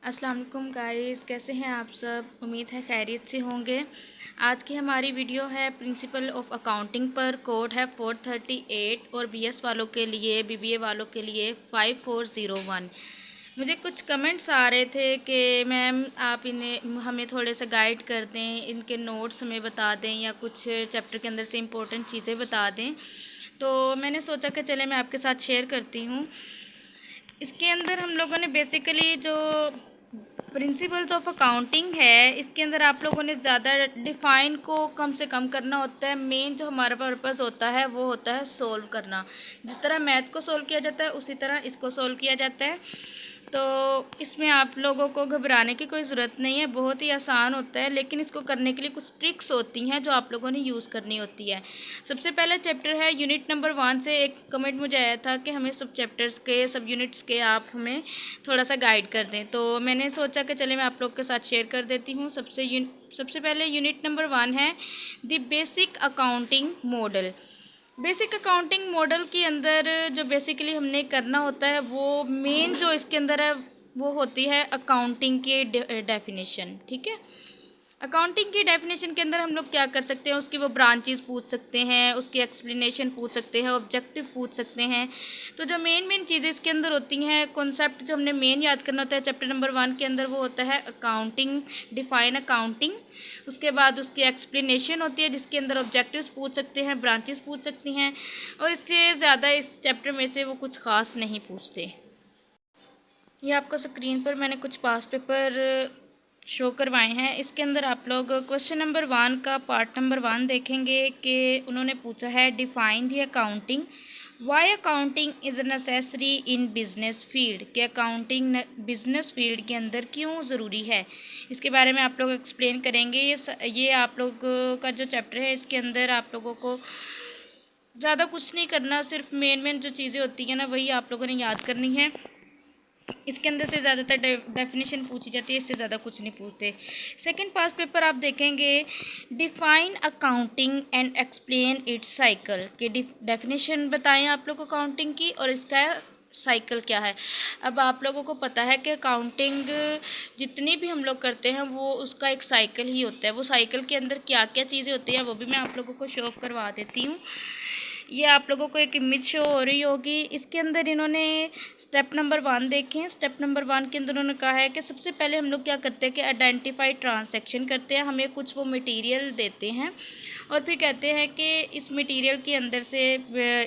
अस्सलाम वालेकुम गाइस, कैसे हैं आप सब। उम्मीद है खैरियत से होंगे। आज की हमारी वीडियो है प्रिंसिपल ऑफ अकाउंटिंग पर। कोड है 438 और बीएस वालों के लिए, बीबीए वालों के लिए 5401। मुझे कुछ कमेंट्स आ रहे थे कि मैम आप इन्हें हमें थोड़े से गाइड कर दें, इनके नोट्स हमें बता दें या कुछ चैप्टर के अंदर से इम्पोर्टेंट चीज़ें बता दें। तो मैंने सोचा कि चले मैं आपके साथ शेयर करती हूँ। इसके अंदर हम लोगों ने बेसिकली जो प्रिंसिपल्स ऑफ अकाउंटिंग है, इसके अंदर आप लोगों ने ज़्यादा डिफ़ाइन को कम से कम करना होता है। मेन जो हमारा पर्पस होता है वो होता है सोल्व करना। जिस तरह मैथ को सोल्व किया जाता है उसी तरह इसको सोल्व किया जाता है। तो इसमें आप लोगों को घबराने की कोई ज़रूरत नहीं है, बहुत ही आसान होता है। लेकिन इसको करने के लिए कुछ ट्रिक्स होती हैं जो आप लोगों ने यूज़ करनी होती है। सबसे पहले चैप्टर है यूनिट नंबर 1 से एक कमेंट मुझे आया था कि हमें सब चैप्टर्स के, सब यूनिट्स के आप हमें थोड़ा सा गाइड कर दें। तो मैंने सोचा कि चले मैं आप लोग के साथ शेयर कर देती हूँ। सबसे पहले यूनिट नंबर 1 है the basic accounting model. Basic accounting model के अंदर जो बेसिकली हमने करना होता है वो मेन जो इसके अंदर है वो होती है अकाउंटिंग की डेफिनेशन। ठीक है, अकाउंटिंग की डेफिनेशन के अंदर हम लोग क्या कर सकते हैं, उसकी वो ब्रांचेस पूछ सकते हैं, उसकी एक्सप्लेनेशन पूछ सकते हैं, ऑब्जेक्टिव पूछ सकते हैं। तो जो मेन चीज़ें इसके अंदर होती हैं, कॉन्सेप्ट जो हमने मेन याद करना होता है चैप्टर नंबर 1 के अंदर, वो होता है अकाउंटिंग, डिफाइन अकाउंटिंग। उसके बाद उसकी एक्सप्लेनेशन होती है जिसके अंदर ऑब्जेक्टिव्स पूछ सकते हैं, ब्रांचेस पूछ सकती हैं, और इससे ज़्यादा इस चैप्टर में से वो कुछ ख़ास नहीं पूछते। ये आपको स्क्रीन पर मैंने कुछ पास्ट पेपर शो करवाए हैं। इसके अंदर आप लोग क्वेश्चन नंबर 1 का पार्ट नंबर 1 देखेंगे कि उन्होंने पूछा है define the accounting, why accounting is necessary in business field, कि अकाउंटिंग बिजनेस फील्ड के अंदर क्यों ज़रूरी है। इसके बारे में आप लोग एक्सप्लेन करेंगे। ये आप लोग का जो चैप्टर है इसके अंदर आप लोगों को ज़्यादा कुछ नहीं करना, सिर्फ मेन जो चीज़ें होती हैं ना वही आप लोगों ने याद करनी है। इसके अंदर से ज़्यादातर डेफिनेशन पूछी जाती है, इससे ज़्यादा कुछ नहीं पूछते। सेकंड पास पेपर आप देखेंगे define accounting and explain it's cycle, के डेफिनेशन बताएं आप लोग अकाउंटिंग की और इसका साइकिल क्या है। अब आप लोगों को पता है कि अकाउंटिंग जितनी भी हम लोग करते हैं वो उसका एक साइकिल ही होता है। वो साइकिल के अंदर क्या क्या चीज़ें होती हैं वो भी मैं आप लोगों को शो ऑफ करवा देती हूँ। ये आप लोगों को एक इमेज शो हो रही होगी। इसके अंदर इन्होंने स्टेप नंबर 1 देखें। स्टेप नंबर 1 के अंदर उन्होंने कहा है कि सबसे पहले हम लोग क्या करते हैं कि आइडेंटिफाई ट्रांसैक्शन करते हैं। हमें कुछ वो मटेरियल देते हैं और फिर कहते हैं कि इस मटेरियल के अंदर से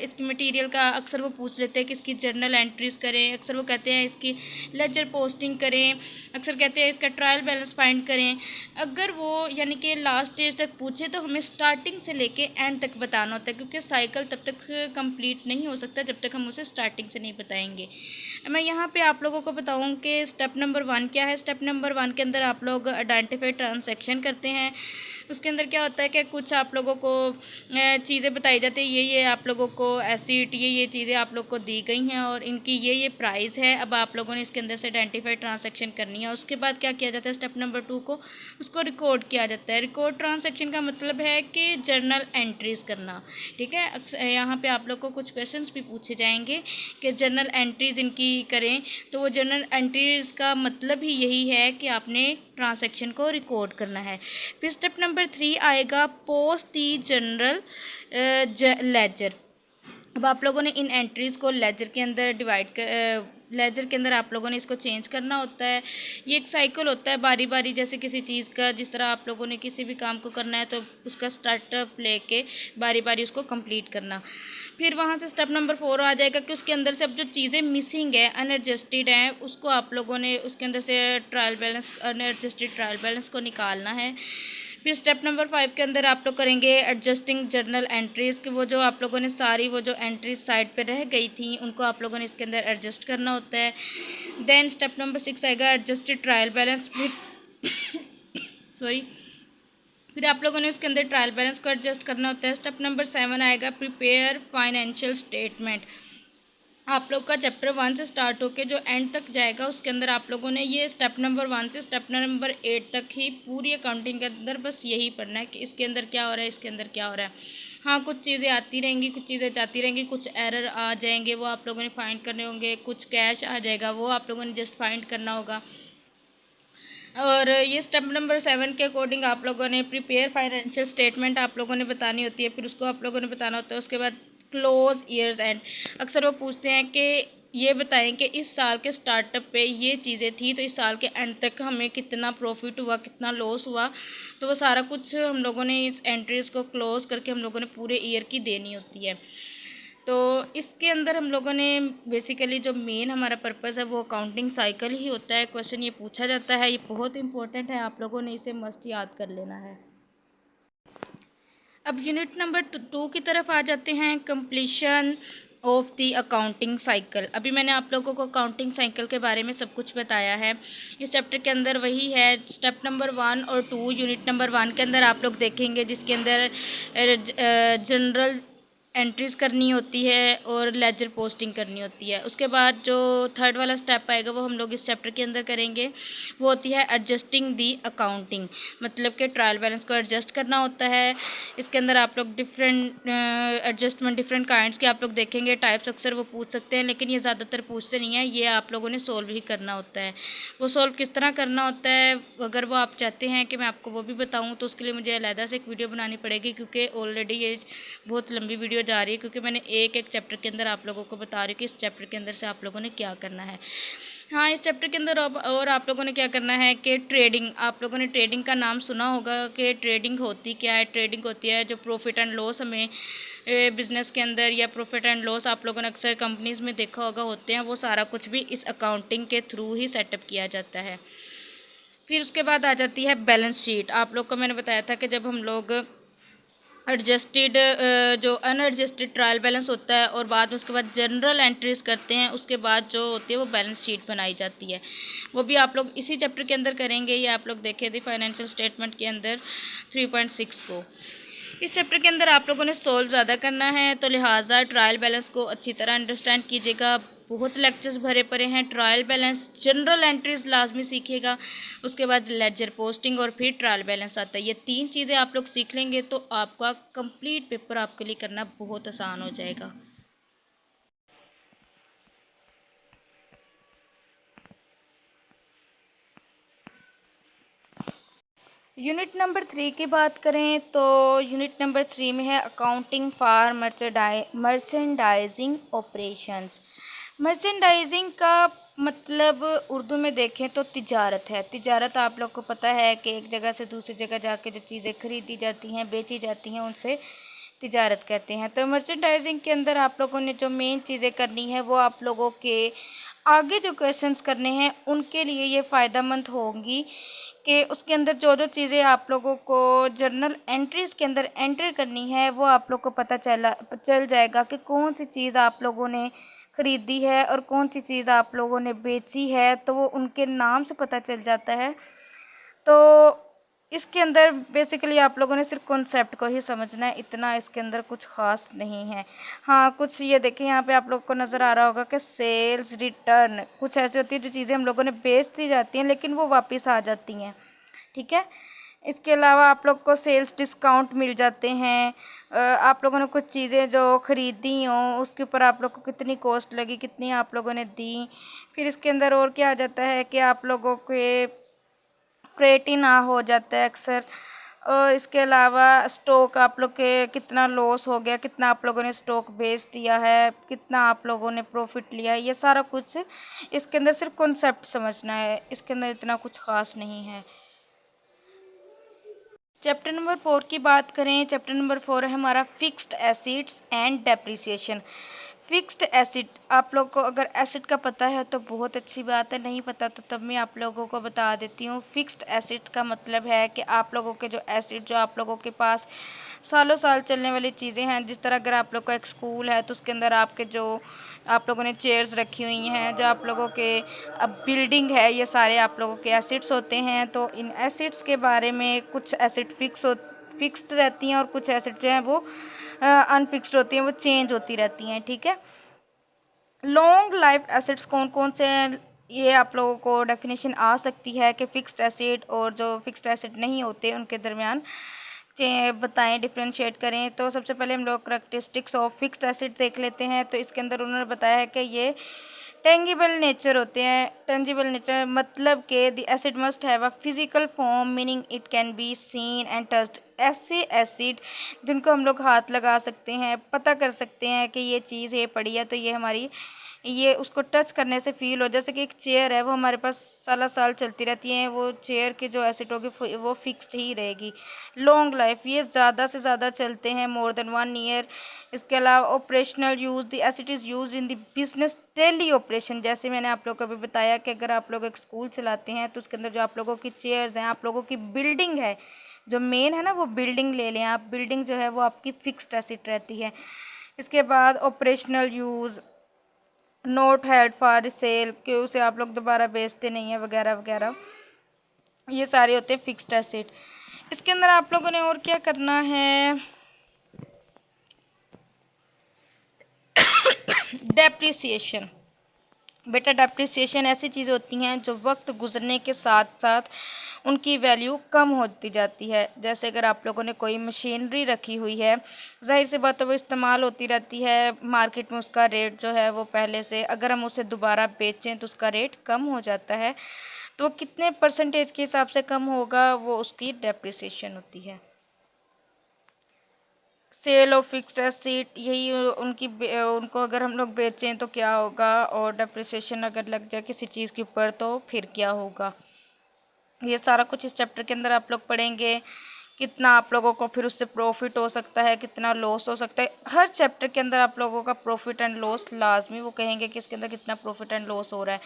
इस मटेरियल का अक्सर वो पूछ लेते हैं कि इसकी जर्नल एंट्रीज़ करें, अक्सर वो कहते हैं इसकी लेजर पोस्टिंग करें, अक्सर कहते हैं इसका ट्रायल बैलेंस फाइंड करें। अगर वो यानी कि लास्ट स्टेज तक पूछे तो हमें स्टार्टिंग से लेके एंड तक बताना होता है, क्योंकि साइकिल तब तक कंप्लीट नहीं हो सकता जब तक हम उसे स्टार्टिंग से नहीं बताएंगे। मैं यहाँ पे आप लोगों को बताऊँ कि स्टेप नंबर 1 क्या है। स्टेप नंबर 1 के अंदर आप लोग आइडेंटिफाई ट्रांसैक्शन करते हैं। उसके अंदर क्या होता है कि कुछ आप लोगों को चीज़ें बताई जाती है, ये आप लोगों को एसिड, ये चीज़ें आप लोग को दी गई हैं और इनकी ये प्राइस है। अब आप लोगों ने इसके अंदर से आइडेंटिफाई ट्रांसैक्शन करनी है। उसके बाद क्या किया जाता है, स्टेप नंबर 2 को उसको रिकॉर्ड किया जाता है। रिकॉर्ड ट्रांसैक्शन का मतलब है कि जर्नल एंट्रीज़ करना। ठीक है, यहाँ पे आप लोग को कुछ क्वेश्चंस भी पूछे जाएंगे कि जर्नल एंट्रीज़ इनकी करें। तो वो जर्नल एंट्रीज़ का मतलब ही यही है कि आपने ट्रांसैक्शन को रिकॉर्ड करना है। फिर स्टेप नंबर 3 आएगा पोस्ट दी जनरल लेजर। अब आप लोगों ने इन एंट्रीज़ को लेजर के अंदर डिवाइड कर लेजर के अंदर आप लोगों ने इसको चेंज करना होता है। ये एक साइकिल होता है बारी बारी, जैसे किसी चीज़ का, जिस तरह आप लोगों ने किसी भी काम को करना है तो उसका स्टार्टअप लेके बारी बारी उसको कंप्लीट करना। फिर वहाँ से स्टेप नंबर 4 आ जाएगा कि उसके अंदर से अब जो चीज़ें मिसिंग है, अनएडजस्टेड हैं, उसको आप लोगों ने उसके अंदर से trial balance, unadjusted trial balance को निकालना है। फिर स्टेप नंबर 5 के अंदर आप लोग करेंगे एडजस्टिंग जर्नल एंट्रीज़, कि वो जो आप लोगों ने सारी वो जो एंट्रीज साइड पे रह गई थी उनको आप लोगों ने इसके अंदर एडजस्ट करना होता है। देन स्टेप नंबर 6 आएगा एडजस्टेड ट्रायल बैलेंस। फिर सॉरी फिर आप लोगों ने उसके अंदर ट्रायल बैलेंस को एडजस्ट करना होता है। स्टेप नंबर 7 आएगा प्रिपेयर फाइनेंशियल स्टेटमेंट। आप लोग का चैप्टर 1 से स्टार्ट होके जो एंड तक जाएगा उसके अंदर आप लोगों ने ये स्टेप नंबर 1 से स्टेप नंबर 8 तक ही पूरी अकाउंटिंग के अंदर बस यही पढ़ना है कि इसके अंदर क्या हो रहा है, इसके अंदर क्या हो रहा है। हाँ, कुछ चीज़ें आती रहेंगी, कुछ चीज़ें जाती रहेंगी, कुछ एरर आ जाएंगे वो आप लोगों ने फाइंड करने होंगे, कुछ कैश आ जाएगा वो आप लोगों ने जस्ट फाइंड करना होगा। और ये स्टेप नंबर 7 के अकॉर्डिंग आप लोगों ने प्रिपेयर फाइनेंशियल स्टेटमेंट आप लोगों ने बतानी होती है, फिर उसको आप लोगों ने बताना होता है। उसके बाद क्लोज ईयर्स एंड, अक्सर वो पूछते हैं कि ये बताएं कि इस साल के स्टार्टअप पे ये चीज़ें थी तो इस साल के एंड तक हमें कितना प्रॉफिट हुआ, कितना लॉस हुआ। तो वो सारा कुछ हम लोगों ने इस एंट्रीज को क्लोज करके हम लोगों ने पूरे ईयर की देनी होती है। तो इसके अंदर हम लोगों ने बेसिकली जो मेन हमारा पर्पस है वो अकाउंटिंग साइकिल ही होता है। क्वेश्चन ये पूछा जाता है, ये बहुत इंपॉर्टेंट है, आप लोगों ने इसे मस्ट याद कर लेना है। अब यूनिट नंबर 2 की तरफ आ जाते हैं, completion of the accounting cycle. अभी मैंने आप लोगों को अकाउंटिंग साइकिल के बारे में सब कुछ बताया है। इस चैप्टर के अंदर वही है, स्टेप नंबर 1 और 2। यूनिट नंबर 1 के अंदर आप लोग देखेंगे जिसके अंदर जनरल एंट्रीज़ करनी होती है और लेजर पोस्टिंग करनी होती है। उसके बाद जो थर्ड वाला स्टेप आएगा वो हम लोग इस चैप्टर के अंदर करेंगे, वो होती है एडजस्टिंग दी अकाउंटिंग, मतलब कि ट्रायल बैलेंस को एडजस्ट करना होता है। इसके अंदर आप लोग डिफरेंट एडजस्टमेंट डिफरेंट काइंड्स के आप लोग देखेंगे, टाइप्स अक्सर वो पूछ सकते हैं, लेकिन ये ज़्यादातर पूछते नहीं है, ये आप लोगों ने सोल्व ही करना होता है। वो सोल्व किस तरह करना होता है, अगर वो आप चाहते हैं कि मैं आपको वो भी बताऊँ तो उसके लिए मुझे अलहदा से एक वीडियो बनानी पड़ेगी, क्योंकि ऑलरेडी ये बहुत लंबी वीडियो जा रही है, क्योंकि मैंने एक एक चैप्टर के अंदर आप लोगों को बता रही हूँ कि इस चैप्टर के अंदर से आप लोगों ने क्या करना है। हाँ, इस चैप्टर के अंदर और आप लोगों ने क्या करना है कि ट्रेडिंग, आप लोगों ने ट्रेडिंग का नाम सुना होगा कि ट्रेडिंग होती क्या है। ट्रेडिंग होती है जो प्रॉफिट एंड लॉस हमें बिजनेस के अंदर, या प्रॉफिट एंड लॉस आप लोगों ने अक्सर कंपनीज में देखा होगा होते हैं, वो सारा कुछ भी इस अकाउंटिंग के थ्रू ही सेटअप किया जाता है। फिर उसके बाद आ जाती है बैलेंस शीट। आप लोग को मैंने बताया था कि जब हम लोग एडजस्टेड जो अनएडजस्टेड ट्रायल बैलेंस होता है और बाद में उसके बाद जनरल एंट्रीज करते हैं, उसके बाद जो होती है वो बैलेंस शीट बनाई जाती है। वो भी आप लोग इसी चैप्टर के अंदर करेंगे। ये आप लोग देखे थे फाइनेंशियल स्टेटमेंट के अंदर 3.6 को। इस चैप्टर के अंदर आप लोगों ने सोल्व ज़्यादा करना है, तो लिहाजा ट्रायल बैलेंस को अच्छी तरह अंडरस्टैंड कीजिएगा। बहुत लेक्चर्स भरे पड़े हैं। ट्रायल बैलेंस, जनरल एंट्रीज लाजमी सीखिएगा, उसके बाद लेजर पोस्टिंग और फिर ट्रायल बैलेंस आता है। ये 3 चीज़ें आप लोग सीख लेंगे तो आपका कंप्लीट पेपर आपके लिए करना बहुत आसान हो जाएगा। यूनिट नंबर 3 की बात करें तो यूनिट नंबर 3 में है accounting for merchandising operations. Merchandising का मतलब उर्दू में देखें तो तिजारत है। तिजारत आप लोग को पता है कि एक जगह से दूसरी जगह जाके जो चीज़ें खरीदी जाती हैं, बेची जाती हैं, उनसे तिजारत कहते हैं। तो मर्चेंडाइजिंग के अंदर आप लोगों ने जो मेन चीज़ें करनी है वो आप लोगों के आगे जो क्वेश्चंस करने हैं उनके लिए ये फ़ायदेमंद होंगी कि उसके अंदर जो जो चीज़ें आप लोगों को जर्नल एंट्रीज़ के अंदर एंटर करनी है वो आप लोग को पता चल जाएगा कि कौन सी चीज़ आप लोगों ने ख़रीदी है और कौन सी चीज़ आप लोगों ने बेची है, तो वो उनके नाम से पता चल जाता है। तो इसके अंदर बेसिकली आप लोगों ने सिर्फ कॉन्सेप्ट को ही समझना है, इतना इसके अंदर कुछ ख़ास नहीं है। हाँ, कुछ ये देखिए यहाँ पे आप लोग को नज़र आ रहा होगा कि सेल्स रिटर्न कुछ ऐसी होती है जो चीज़ें हम लोगों ने बेच दी जाती हैं लेकिन वो वापस आ जाती हैं, ठीक है। इसके अलावा आप लोग को सेल्स डिस्काउंट मिल जाते हैं। आप लोगों ने कुछ चीज़ें जो ख़रीदी हों उसके ऊपर आप लोग को कितनी कॉस्ट लगी, कितनी आप लोगों ने दी। फिर इसके अंदर और क्या आ जाता है कि आप लोगों के क्रेडिट ना हो जाता है अक्सर। और इसके अलावा स्टॉक आप लोग के कितना लॉस हो गया, कितना आप लोगों ने स्टॉक बेच दिया है, कितना आप लोगों ने प्रॉफिट लिया है, ये सारा कुछ इसके अंदर सिर्फ कॉन्सेप्ट समझना है, इसके अंदर इतना कुछ ख़ास नहीं है। चैप्टर नंबर 4 की बात करें, चैप्टर नंबर 4 है हमारा fixed assets and depreciation. Fixed asset, आप लोग को अगर एसेट का पता है तो बहुत अच्छी बात है, नहीं पता तो तब मैं आप लोगों को बता देती हूँ। फिक्स्ड एसेट का मतलब है कि आप लोगों के जो एसेट जो आप लोगों के पास सालों साल चलने वाली चीज़ें हैं, जिस तरह अगर आप लोग का एक स्कूल है तो उसके अंदर आपके जो आप लोगों ने चेयर्स रखी हुई हैं, जो आप लोगों के अब बिल्डिंग है, ये सारे आप लोगों के एसेट्स होते हैं। तो इन एसेट्स के बारे में कुछ एसेट फिक्स्ड रहती हैं और कुछ एसेट जो हैं वो अनफिक्स्ड होती हैं, वो चेंज होती रहती हैं, ठीक है। लॉन्ग लाइफ एसेट्स कौन कौन से हैं, ये आप लोगों को डेफिनेशन आ सकती है कि फ़िक्स्ड एसेट और जो फ़िक्स्ड एसेट नहीं होते उनके दरमियान बताएं, डिफ्रेंशिएट करें। तो सबसे पहले हम लोग करैक्टरिस्टिक्स ऑफ फिक्स्ड एसेट देख लेते हैं। तो इसके अंदर उन्होंने बताया है कि ये टेंजिबल नेचर होते हैं। टेंजिबल नेचर मतलब कि the acid must have a physical form meaning it can be seen and touched. ऐसे एसिड जिनको हम लोग हाथ लगा सकते हैं, पता कर सकते हैं कि ये चीज़ ये पड़ी है तो ये हमारी, ये उसको टच करने से फील हो। जैसे कि एक चेयर है, वो हमारे पास साल साल चलती रहती है, वो चेयर की जो एसिड होगी वो फिक्स्ड ही रहेगी। लॉन्ग लाइफ, ये ज़्यादा से ज़्यादा चलते हैं, मोर देन 1 ईयर। इसके अलावा operational use, the acid is use in the business daily operation. जैसे मैंने आप लोगों को अभी बताया कि अगर आप लोग एक स्कूल चलाते हैं तो उसके अंदर जो आप लोगों की चेयर्स हैं, आप लोगों की बिल्डिंग है, जो मेन है ना, वो बिल्डिंग ले लें आप, बिल्डिंग जो है वो आपकी फिक्स्ड एसिड रहती है। इसके बाद operational use, note held for sale, कि उसे आप लोग दोबारा बेचते नहीं हैं वगैरह वगैरह, ये सारे होते हैं फिक्स्ड एसेट। इसके अंदर आप लोगों ने और क्या करना है, डेप्रिसिएशन। बेटा डेप्रिसिएशन ऐसी चीज़ होती हैं जो वक्त गुजरने के साथ साथ उनकी वैल्यू कम होती जाती है। जैसे अगर आप लोगों ने कोई मशीनरी रखी हुई है, ज़ाहिर सी बात है वो इस्तेमाल होती रहती है, मार्केट में उसका रेट जो है वो पहले से, अगर हम उसे दोबारा बेचें तो उसका रेट कम हो जाता है। तो कितने परसेंटेज के हिसाब से कम होगा, वो उसकी डेप्रिसिएशन होती है। सेल ऑफ फिक्स्ड एसेट, यही उनको अगर हम लोग बेचें तो क्या होगा, और डेप्रिसिएशन अगर लग जाए किसी चीज़ के ऊपर तो फिर क्या होगा। ये सारा कुछ इस चैप्टर के अंदर आप लोग पढ़ेंगे। कितना आप लोगों को फिर उससे प्रॉफिट हो सकता है, कितना लॉस हो सकता है। हर चैप्टर के अंदर आप लोगों का प्रॉफिट एंड लॉस लाजमी वो कहेंगे कि इसके अंदर कितना प्रॉफिट एंड लॉस हो रहा है।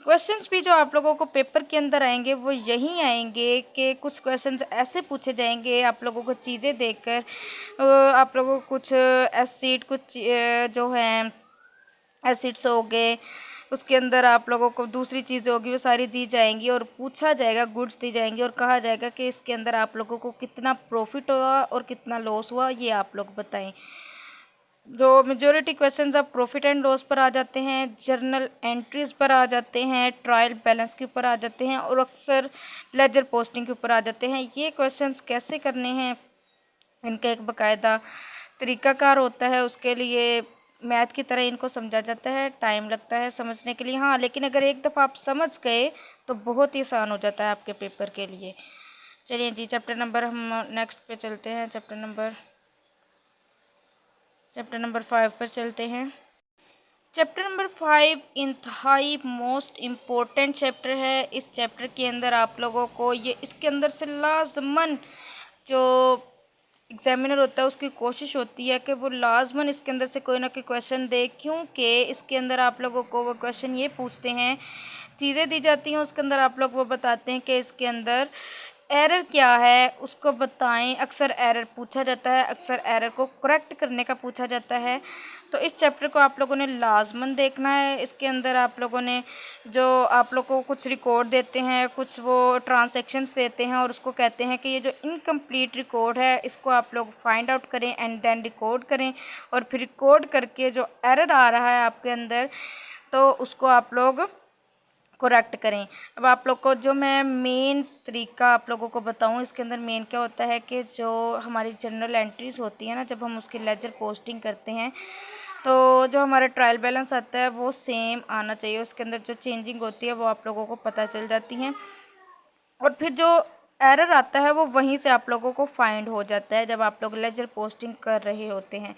क्वेश्चंस भी जो आप लोगों को पेपर के अंदर आएंगे वो यही आएंगे कि कुछ क्वेश्चंस ऐसे पूछे जाएंगे आप लोगों को चीज़ें देखकर, आप लोगों को कुछ एसिड, कुछ जो हैं एसिड्स हो गए, उसके अंदर आप लोगों को दूसरी चीज़ें होगी वो सारी दी जाएंगी और पूछा जाएगा, गुड्स दी जाएंगी और कहा जाएगा कि इसके अंदर आप लोगों को कितना प्रॉफिट हुआ और कितना लॉस हुआ, ये आप लोग बताएं। जो मेजोरिटी क्वेश्चंस अब प्रॉफिट एंड लॉस पर आ जाते हैं, जर्नल एंट्रीज पर आ जाते हैं, ट्रायल बैलेंस के ऊपर आ जाते हैं और अक्सर लेजर पोस्टिंग के ऊपर आ जाते हैं। ये क्वेश्चंस कैसे करने हैं, इनका एक बाकायदा तरीकाकार होता है। उसके लिए मैथ की तरह इनको समझा जाता है, टाइम लगता है समझने के लिए, हाँ, लेकिन अगर एक दफ़ा आप समझ गए तो बहुत ही आसान हो जाता है आपके पेपर के लिए। चलिए जी, चैप्टर नंबर हम नेक्स्ट पे चलते हैं। चैप्टर नंबर 5 पर चलते हैं। चैप्टर नंबर 5 इंतहाई मोस्ट इम्पोर्टेंट चैप्टर है। इस चैप्टर के अंदर आप लोगों को ये, इसके अंदर से लाजमन जो एग्जामिनर होता है उसकी कोशिश होती है कि वो लाजमन इसके अंदर से कोई ना कोई क्वेश्चन दे, क्योंकि इसके अंदर आप लोगों को वो क्वेश्चन ये पूछते हैं, चीज़ें दी जाती हैं उसके अंदर, आप लोग वो बताते हैं कि इसके अंदर एरर क्या है, उसको बताएं। अक्सर एरर पूछा जाता है, अक्सर एरर को करेक्ट करने का पूछा जाता है। तो इस चैप्टर को आप लोगों ने लाजमन देखना है। इसके अंदर आप लोगों ने जो आप लोग को कुछ रिकॉर्ड देते हैं, कुछ वो ट्रांसैक्शंस देते हैं और उसको कहते हैं कि ये जो इनकम्प्लीट रिकॉर्ड है इसको आप लोग फाइंड आउट करें एंड देन रिकॉर्ड करें, और फिर रिकॉर्ड करके जो एरर आ रहा है आपके अंदर तो उसको आप लोग करेक्ट करें। अब आप लोग को जो मैं मेन तरीका आप लोगों को बताऊं, इसके अंदर मेन क्या होता है कि जो हमारी जनरल एंट्रीज होती है ना, जब हम उसकी लेजर पोस्टिंग करते हैं तो जो हमारा ट्रायल बैलेंस आता है वो सेम आना चाहिए। उसके अंदर जो चेंजिंग होती है वो आप लोगों को पता चल जाती हैं, और फिर जो एरर आता है वो वहीं से आप लोगों को फाइंड हो जाता है जब आप लोग लेजर पोस्टिंग कर रहे होते हैं।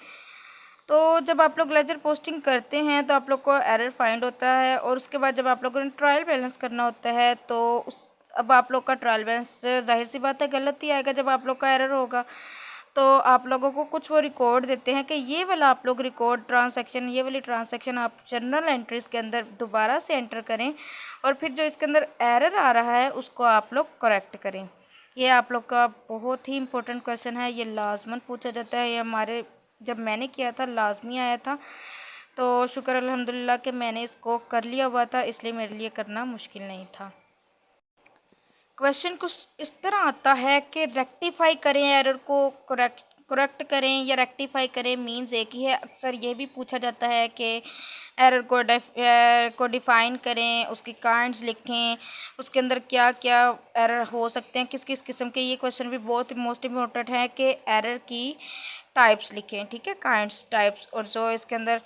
तो जब आप लोग लेजर पोस्टिंग करते हैं तो आप लोग को एरर फाइंड होता है, और उसके बाद जब आप लोगों ने ट्रायल बैलेंस करना होता है तो अब आप लोग का ट्रायल बैलेंस जाहिर सी बात है गलत ही आएगा जब आप लोग का एरर होगा। तो आप लोगों को कुछ वो रिकॉर्ड देते हैं कि ये वाला आप लोग रिकॉर्ड ट्रांसैक्शन, ये वाली ट्रांसैक्शन आप जर्नल एंट्रीज के अंदर दोबारा से एंटर करें, और फिर जो इसके अंदर एरर आ रहा है उसको आप लोग करेक्ट करें। ये आप लोग का बहुत ही इंपॉर्टेंट क्वेश्चन है, ये लाजमन पूछा जाता है। ये हमारे जब मैंने किया था लाजमी आया था, तो शुक्र अल्हम्दुलिल्लाह कि मैंने इसको कर लिया हुआ था, इसलिए मेरे लिए करना मुश्किल नहीं था। क्वेश्चन कुछ इस तरह आता है कि रेक्टिफाई करें, एरर को करेक्ट करें या रेक्टिफाई करें, मीन्स एक ही है। अक्सर ये भी पूछा जाता है कि एरर को डिफ़ाइन करें, उसकी काइंड्स लिखें, उसके अंदर क्या क्या एरर हो सकते हैं, किस किस किस्म के। ये क्वेश्चन भी बहुत मोस्ट इम्पोर्टेंट है कि एरर की टाइप्स लिखें, ठीक है, काइंड्स, टाइप्स। और जो इसके अंदर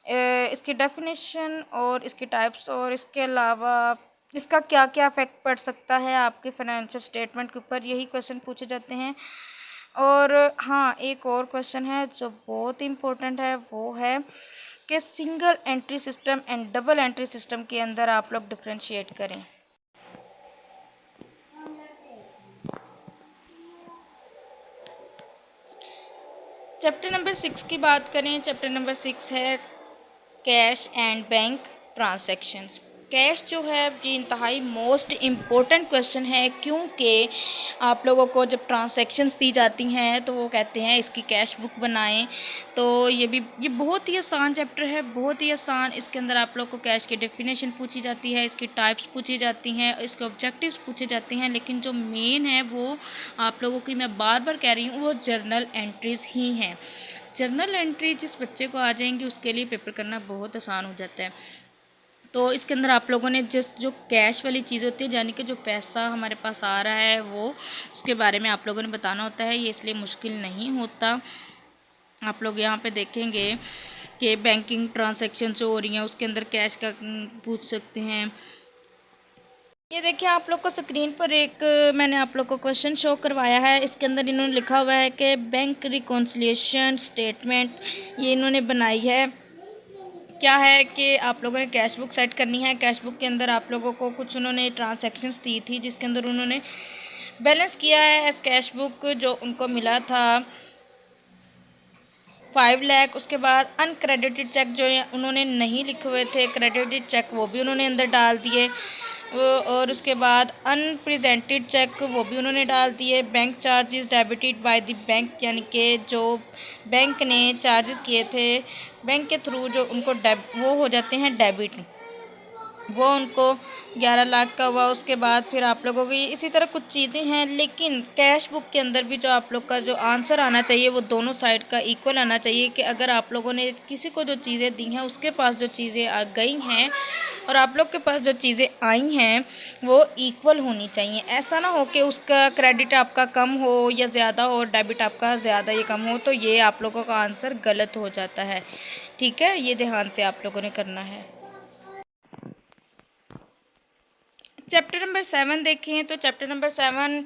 इसकी डेफिनेशन और इसकी टाइप्स और इसके अलावा इसका क्या क्या इफेक्ट पड़ सकता है आपके फाइनेंशियल स्टेटमेंट के ऊपर, यही क्वेश्चन पूछे जाते हैं। और हाँ, एक और क्वेश्चन है जो बहुत इम्पोर्टेंट है, वो है कि single entry system and double entry system के अंदर आप लोग डिफ्रेंशिएट करें। चैप्टर नंबर 6 की बात करें, चैप्टर नंबर 6 है cash and bank transactions. Cash जो है ये इंतहाई मोस्ट इम्पोर्टेंट क्वेश्चन है, क्योंकि आप लोगों को जब ट्रांसैक्शंस दी जाती हैं तो वो कहते हैं इसकी कैश बुक बनाएं। तो ये बहुत ही आसान चैप्टर है, बहुत ही आसान। इसके अंदर आप लोग को कैश की डेफिनेशन पूछी जाती है, इसकी टाइप्स पूछी जाती हैं, इसके ऑब्जेक्टिव्स पूछे जाते हैं, लेकिन जो मेन है वो आप लोगों की, मैं बार बार कह रही हूँ, वो जर्नल एंट्रीज़ ही हैं। जर्नल एंट्री जिस बच्चे को आ जाएंगी उसके लिए पेपर करना बहुत आसान हो जाता है। तो इसके अंदर आप लोगों ने जस्ट जो कैश वाली चीज़ होती है, यानी कि जो पैसा हमारे पास आ रहा है वो, उसके बारे में आप लोगों ने बताना होता है। ये इसलिए मुश्किल नहीं होता। आप लोग यहाँ पे देखेंगे कि बैंकिंग ट्रांजैक्शन जो हो रही हैं उसके अंदर कैश का पूछ सकते हैं। ये देखिए आप लोग को स्क्रीन पर एक मैंने आप लोग को क्वेश्चन शो करवाया है। इसके अंदर इन्होंने लिखा हुआ है कि बैंक रिकॉन्सिलिएशन स्टेटमेंट ये इन्होंने बनाई है। क्या है कि आप लोगों ने कैश बुक सेट करनी है। कैश बुक के अंदर आप लोगों को कुछ उन्होंने ट्रांसैक्शंस दी थी, जिसके अंदर उन्होंने बैलेंस किया है एज कैश बुक जो उनको मिला था 5 लाख। उसके बाद अनक्रेडिटेड चेक जो उन्होंने नहीं लिखे हुए थे, क्रेडिटेड चेक, वो भी उन्होंने अंदर डाल दिए। और उसके बाद अनप्रेजेंटेड चेक वो भी उन्होंने डाल दिए। Bank charges debited by the bank, यानी कि जो बैंक ने चार्जेस किए थे बैंक के थ्रू जो उनको वो हो जाते हैं डेबिट, वो उनको 11 लाख का हुआ। उसके बाद फिर आप लोगों की इसी तरह कुछ चीज़ें हैं, लेकिन कैश बुक के अंदर भी जो आप लोग का जो आंसर आना चाहिए वो दोनों साइड का इक्वल आना चाहिए, कि अगर आप लोगों ने किसी को जो चीज़ें दी हैं उसके पास जो चीज़ें आ गई हैं और आप लोग के पास जो चीज़ें आई हैं वो इक्वल होनी चाहिए। ऐसा ना हो कि उसका क्रेडिट आपका कम हो या ज़्यादा हो, डेबिट आपका ज़्यादा या कम हो, तो ये आप लोगों का आंसर गलत हो जाता है। ठीक है, ये ध्यान से आप लोगों ने करना है। चैप्टर नंबर 7 देखें तो चैप्टर नंबर 7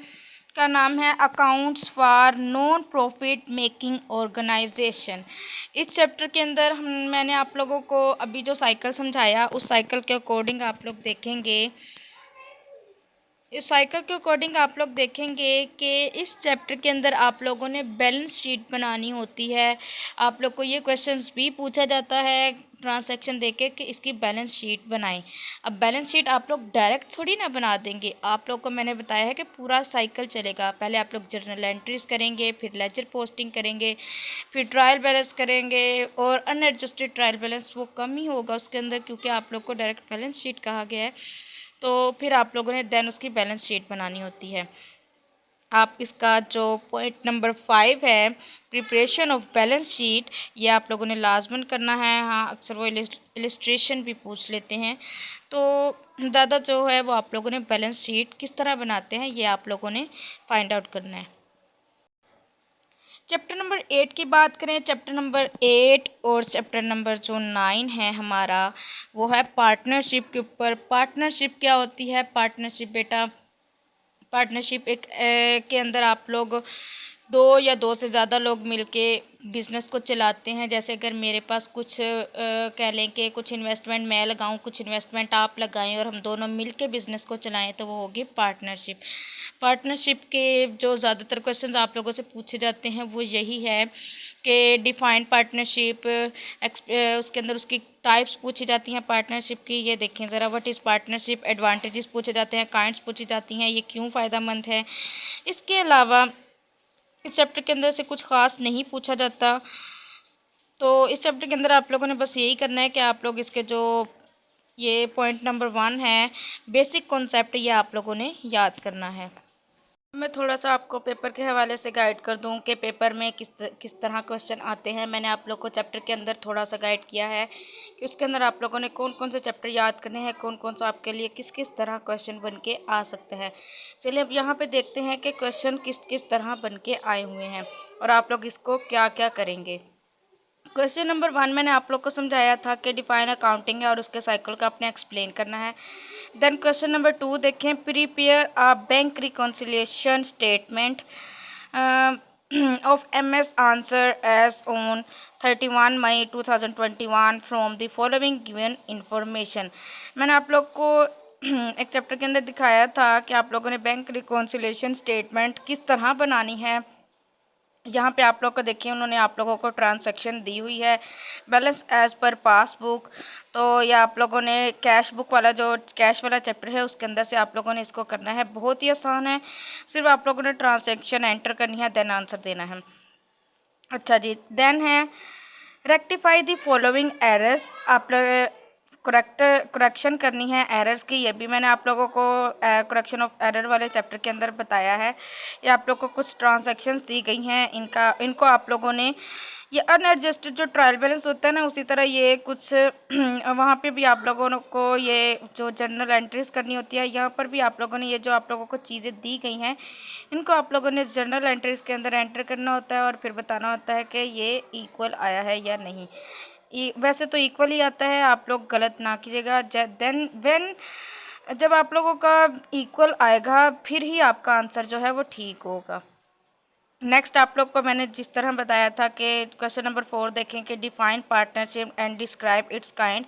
का नाम है accounts for non profit making organisation. इस चैप्टर के अंदर मैंने आप लोगों को अभी जो साइकिल समझाया उस साइकिल के अकॉर्डिंग आप लोग देखेंगे, इस साइकिल के अकॉर्डिंग आप लोग देखेंगे कि इस चैप्टर के अंदर आप लोगों ने बैलेंस शीट बनानी होती है। आप लोग को ये क्वेश्चंस भी पूछा जाता है ट्रांसैक्शन देके कि इसकी बैलेंस शीट बनाएं। अब बैलेंस शीट आप लोग डायरेक्ट थोड़ी ना बना देंगे, आप लोग को मैंने बताया है कि पूरा साइकिल चलेगा। पहले आप लोग जर्नल एंट्रीज करेंगे, फिर लेजर पोस्टिंग करेंगे, फिर ट्रायल बैलेंस करेंगे, और अनएडजस्टेड ट्रायल बैलेंस वो कम ही होगा उसके अंदर, क्योंकि आप लोग को डायरेक्ट बैलेंस शीट कहा गया है। तो फिर आप लोगों ने देन उसकी बैलेंस शीट बनानी होती है। आप इसका जो पॉइंट नंबर 5 है प्रिपरेशन ऑफ बैलेंस शीट, ये आप लोगों ने लाजमन करना है। हाँ, अक्सर वो इलस्ट्रेशन भी पूछ लेते हैं, तो ज़्यादा जो है वो आप लोगों ने बैलेंस शीट किस तरह बनाते हैं ये आप लोगों ने फाइंड आउट करना है। चैप्टर नंबर 8 की बात करें, चैप्टर नंबर 8 और चैप्टर नंबर जो 9 है हमारा, वो है पार्टनरशिप के ऊपर। पार्टनरशिप क्या होती है? पार्टनरशिप बेटा, पार्टनरशिप एक के अंदर आप लोग दो या दो से ज़्यादा लोग मिलके बिज़नेस को चलाते हैं। जैसे अगर मेरे पास कुछ कह लें कि कुछ इन्वेस्टमेंट मैं लगाऊं, कुछ इन्वेस्टमेंट आप लगाएं और हम दोनों मिलके बिज़नेस को चलाएं, तो वो होगी पार्टनरशिप। पार्टनरशिप के जो ज़्यादातर क्वेश्चंस आप लोगों से पूछे जाते हैं वो यही है कि डिफाइंड पार्टनरशिप, उसके अंदर उसकी टाइप्स पूछी जाती हैं पार्टनरशिप की। ये देखें ज़रा, व्हाट इज़ पार्टनरशिप, एडवांटेजेस पूछे जाते हैं, काइंड्स पूछी जाती हैं, ये क्यों फ़ायदेमंद है। इसके अलावा इस चैप्टर के अंदर से कुछ ख़ास नहीं पूछा जाता। तो इस चैप्टर के अंदर आप लोगों ने बस यही करना है कि आप लोग इसके जो ये पॉइंट नंबर 1 है बेसिक कॉन्सेप्ट, ये आप लोगों ने याद करना है। मैं थोड़ा सा आपको पेपर के हवाले से गाइड कर दूं कि पेपर में किस तरह क्वेश्चन आते हैं। मैंने आप लोग को चैप्टर के अंदर थोड़ा सा गाइड किया है कि उसके अंदर आप लोगों ने कौन कौन से चैप्टर याद करने हैं, कौन कौन सा आपके लिए किस किस तरह क्वेश्चन बन के आ सकता है। चलिए अब यहाँ पे देखते हैं कि क्वेश्चन किस किस तरह बन के आए हुए हैं और आप लोग इसको क्या क्या करेंगे। क्वेश्चन नंबर 1 मैंने आप लोग को समझाया था कि डिफाइन अकाउंटिंग है और उसके साइकिल का आपने एक्सप्लेन करना है। देन क्वेश्चन नंबर 2 देखें, prepare a bank reconciliation statement of MS answer as on 31 May 2021 from the following given information. मैंने आप लोग को एक चैप्टर के अंदर दिखाया था कि आप लोगों ने बैंक रिकॉन्सिलिएशन स्टेटमेंट किस तरह बनानी है। यहाँ पे आप लोग को देखिए उन्होंने आप लोगों को ट्रांजैक्शन दी हुई है, बैलेंस एज पर पासबुक। तो ये आप लोगों ने कैश बुक वाला जो कैश वाला चैप्टर है उसके अंदर से आप लोगों ने इसको करना है। बहुत ही आसान है, सिर्फ आप लोगों ने ट्रांजैक्शन एंटर करनी है, देन आंसर देना है। अच्छा जी, देन है रेक्टिफाई दी फॉलोइंग एरर्स। आप लोग करेक्शन करनी है एरर्स की। ये भी मैंने आप लोगों को करेक्शन ऑफ एरर वाले चैप्टर के अंदर बताया है। ये आप लोग को कुछ ट्रांजैक्शंस दी गई हैं, इनको आप लोगों ने, ये अनएडजस्टेड जो ट्रायल बैलेंस होता है ना, उसी तरह ये कुछ वहाँ पे भी आप लोगों को ये जो जर्नल एंट्रीज करनी होती है, यहाँ पर भी आप लोगों ने ये जो आप लोगों को चीज़ें दी गई हैं इनको आप लोगों ने जर्नल एंट्रीज के अंदर एंटर करना होता है और फिर बताना होता है कि ये इक्वल आया है या नहीं। वैसे तो इक्वल ही आता है, आप लोग गलत ना कीजिएगा। देन व्हेन जब आप लोगों का इक्वल आएगा फिर ही आपका आंसर जो है वो ठीक होगा। नेक्स्ट आप लोग को मैंने जिस तरह बताया था कि क्वेश्चन नंबर 4 देखें कि define partnership and describe it's kind.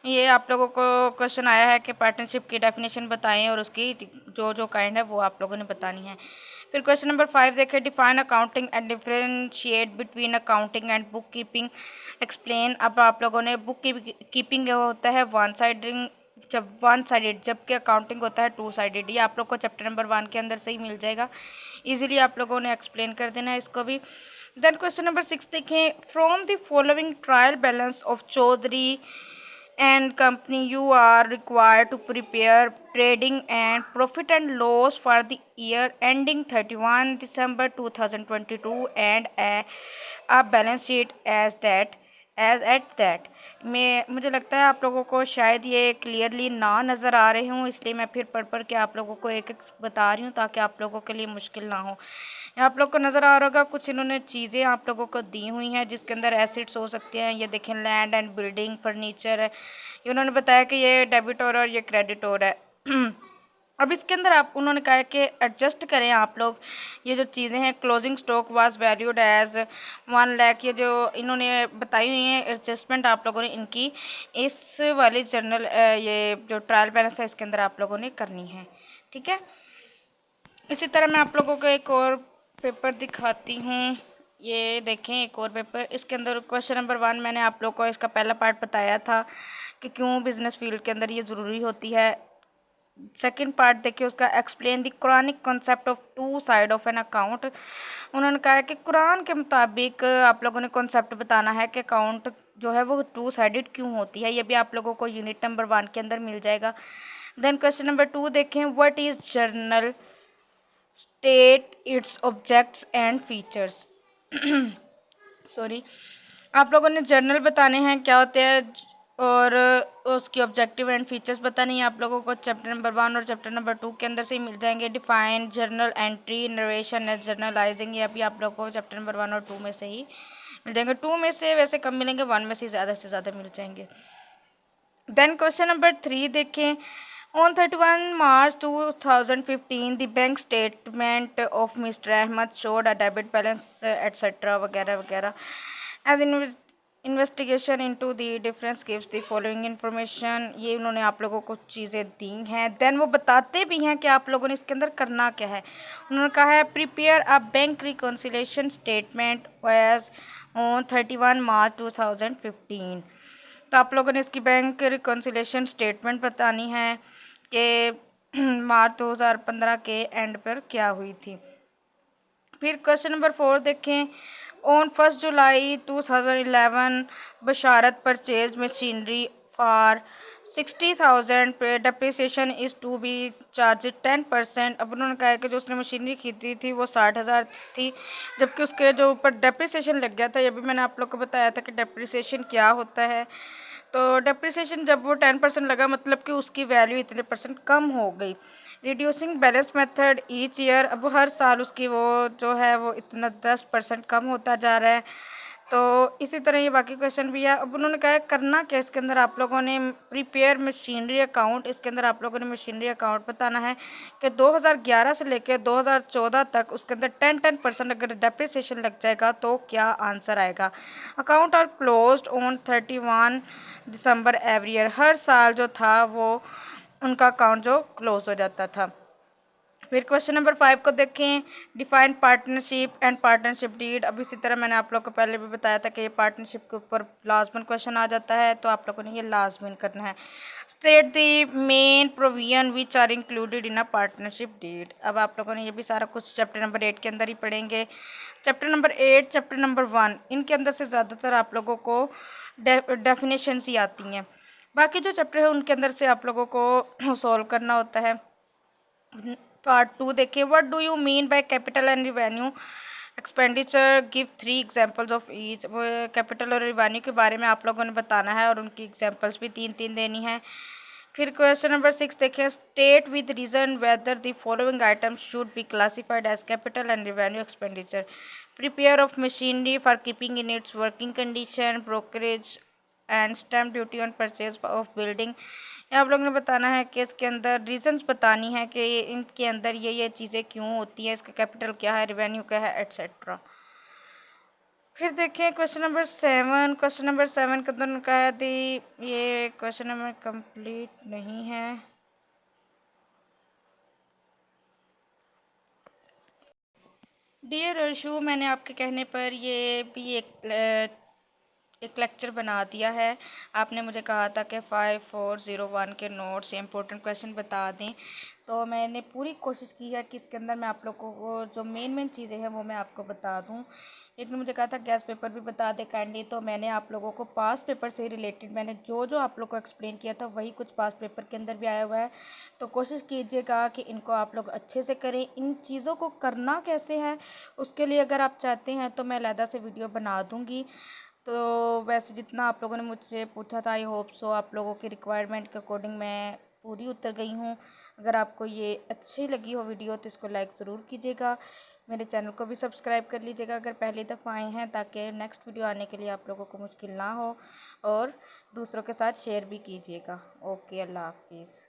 ये आप लोगों को क्वेश्चन आया है कि पार्टनरशिप की डेफिनेशन बताएं और उसकी जो जो काइंड है वो आप लोगों ने बतानी है। फिर क्वेश्चन नंबर 5 देखें, define accounting and differentiate between accounting and book keeping explain. अब आप लोगों ने बुक कीपिंग होता है वन साइडेड, जबकि अकाउंटिंग होता है टू साइडेड। ये आप लोग को चैप्टर नंबर 1 के अंदर से ही मिल जाएगा, इजीली आप लोगों ने एक्सप्लेन कर देना है इसको भी। देन क्वेश्चन नंबर 6 देखें, from the following trial balance of Chaudhary and company you are required to prepare trading and profit and loss for the year ending 31 December 2022 and a balance sheet as at that। मुझे लगता है आप लोगों को शायद ये clearly ना नज़र आ रहे हों, इसलिए मैं फिर पढ़ के आप लोगों को एक एक बता रही हूँ ताकि आप लोगों के लिए मुश्किल ना हो। आप लोग को नज़र आ रहा होगा कुछ इन्होंने चीज़ें आप लोगों को दी हुई हैं जिसके अंदर एसिड्स हो सकते हैं। ये देखें, लैंड एंड बिल्डिंग, फर्नीचर है। ये उन्होंने बताया कि ये डेबिटोर और ये क्रेडिटोर है। अब इसके अंदर आप उन्होंने कहा है कि एडजस्ट करें आप लोग ये जो चीज़ें हैं। Closing stock was valued as 1 lakh. ये जो इन्होंने बताई हुई हैं एडजस्टमेंट आप लोगों ने इनकी इस वाली जर्नल ये जो ट्रायल बैलेंस है इसके अंदर आप लोगों ने करनी है, ठीक है। इसी तरह मैं आप लोगों को एक और पेपर दिखाती हूँ। ये देखें एक और पेपर, इसके अंदर क्वेश्चन नंबर 1 मैंने आप लोग को इसका पहला पार्ट बताया था कि क्यों बिजनेस फील्ड के अंदर ये ज़रूरी होती है। सेकंड पार्ट देखिए उसका, explain the Quranic concept of two side of an account. उन्होंने कहा है कि कुरान के मुताबिक आप लोगों ने कॉन्सेप्ट बताना है कि अकाउंट जो है वो टू साइडेड क्यों होती है। ये भी आप लोगों को यूनिट नंबर 1 के अंदर मिल जाएगा। देन क्वेश्चन नंबर 2 देखें, what is journal, state its objects and features. Sorry, आप लोगों ने जर्नल बताने हैं क्या होते हैं और उसकी ऑब्जेक्टिव एंड फीचर्स बतानी है। आप लोगों को चैप्टर नंबर 1 और चैप्टर नंबर 2 के अंदर से ही मिल जाएंगे। Define journal entry, narration and journalising, ये अभी आप लोगों को चैप्टर नंबर 1 और 2 में से ही मिल जाएंगे। 2 में से वैसे कम मिलेंगे, 1 में से ज़्यादा मिल जाएंगे। देन क्वेश्चन नंबर 3 देखें, On 31 March 2015, the bank statement of Mr. Ahmed showed a debit balance, etc. वगैरह वगैरह। As investigation into the difference gives the following information। ये उन्होंने आप लोगों को चीज़ें दी हैं। देन वो बताते भी हैं कि आप लोगों ने इसके अंदर करना क्या है। उन्होंने कहा है prepare a bank reconciliation statement as on 31 March 2015। तो आप लोगों ने इसकी बैंक रिकॉन्सिलिएशन स्टेटमेंट बतानी है कि मार्च 2015 के एंड पर क्या हुई थी। फिर क्वेश्चन नंबर 4 देखें, on 1 July 2011 Basharat purchase machinery for 60,000 पे depreciation is to be charge 10%। अब उन्होंने कहा कि जो उसने मशीनरी खरीदी थी वो 60,000 थी, जबकि उसके जो ऊपर डेप्रिसिएशन लग गया था। ये भी मैंने आप लोग को बताया था कि डेप्रिसिएशन क्या होता है। तो डेप्रिसिएशन जब वो 10% लगा मतलब कि उसकी वैल्यू इतने परसेंट कम हो गई। Reducing balance method each year, अब हर साल उसकी वो जो है वो इतना 10% कम होता जा रहा है। तो इसी तरह ये बाकी क्वेश्चन भी है। अब उन्होंने कहा है करना क्या, इसके अंदर आप लोगों ने प्रिपेयर मशीनरी अकाउंट, इसके अंदर आप लोगों ने मशीनरी अकाउंट बताना है कि 2011 से लेकर 2014 तक उसके अंदर 10% अगर डेप्रिसिएशन लग जाएगा तो क्या आंसर आएगा। Account are closed on 31 December every year, हर साल जो था वो उनका अकाउंट जो क्लोज हो जाता था। फिर क्वेश्चन नंबर 5 को देखें, define partnership and partnership deed. अब इसी तरह मैंने आप लोग को पहले भी बताया था कि ये पार्टनरशिप के ऊपर लाजमन क्वेश्चन आ जाता है, तो आप लोगों ने ये लाजमन करना है। State the main provision which are included in a partnership deed. अब आप लोगों ने ये भी सारा कुछ चैप्टर नंबर 8 के अंदर ही पढ़ेंगे। चैप्टर नंबर 8, चैप्टर नंबर 1, इनके अंदर से ज़्यादातर आप लोगों को डेफिनेशंस ही आती हैं। बाकी जो चैप्टर है उनके अंदर से आप लोगों को सॉल्व करना होता है। पार्ट 2 देखिए, what do you mean by capital and revenue expenditure, give 3 examples of each. Capital और रिवेन्यू के बारे में आप लोगों ने बताना है और उनकी एग्जांपल्स भी 3-3 देनी है। फिर क्वेश्चन नंबर 6 देखिए, state with reason whether the following items should be classified as capital and revenue expenditure. Prepare of machinery for keeping in its working condition, brokerage and stamp duty on purchase of building. आप लोगों ने बताना है कि इसके अंदर reasons बतानी है कि इनके अंदर ये चीज़ें क्यों होती हैं, इसका कैपिटल क्या है, रिवेन्यू क्या है, एट्सेट्रा। फिर देखें क्वेश्चन नंबर 7। क्वेश्चन नंबर 7 के अंदर उनका है दी, ये क्वेश्चन नंबर कंप्लीट नहीं है। डियर अर्शु, मैंने आपके कहने पर ये भी एक लेक्चर बना दिया है। आपने मुझे कहा था कि 5401 के नोट्स या इम्पोर्टेंट क्वेश्चन बता दें, तो मैंने पूरी कोशिश की है कि इसके अंदर मैं आप लोगों को जो मेन चीज़ें हैं वो मैं आपको बता दूं। एक ने मुझे कहा था गैस पेपर भी बता दे काइंडली, तो मैंने आप लोगों को पास पेपर से रिलेटेड मैंने जो आप लोग को एक्सप्लेन किया था वही कुछ पास पेपर के अंदर भी आया हुआ है। तो कोशिश कीजिएगा कि इनको आप लोग अच्छे से करें। इन चीज़ों को करना कैसे है उसके लिए अगर आप चाहते हैं तो मैं अलहदा से वीडियो बना दूँगी। तो वैसे जितना आप लोगों ने मुझसे पूछा था, आई होप सो आप लोगों की रिक्वायरमेंट के अकॉर्डिंग मैं पूरी उतर गई हूँ। अगर आपको ये अच्छी लगी हो वीडियो तो इसको लाइक ज़रूर कीजिएगा। मेरे चैनल को भी सब्सक्राइब कर लीजिएगा अगर पहली दफ़ा आए हैं, ताकि नेक्स्ट वीडियो आने के लिए आप लोगों को मुश्किल ना हो, और दूसरों के साथ शेयर भी कीजिएगा। ओके, अल्लाह हाफिज़।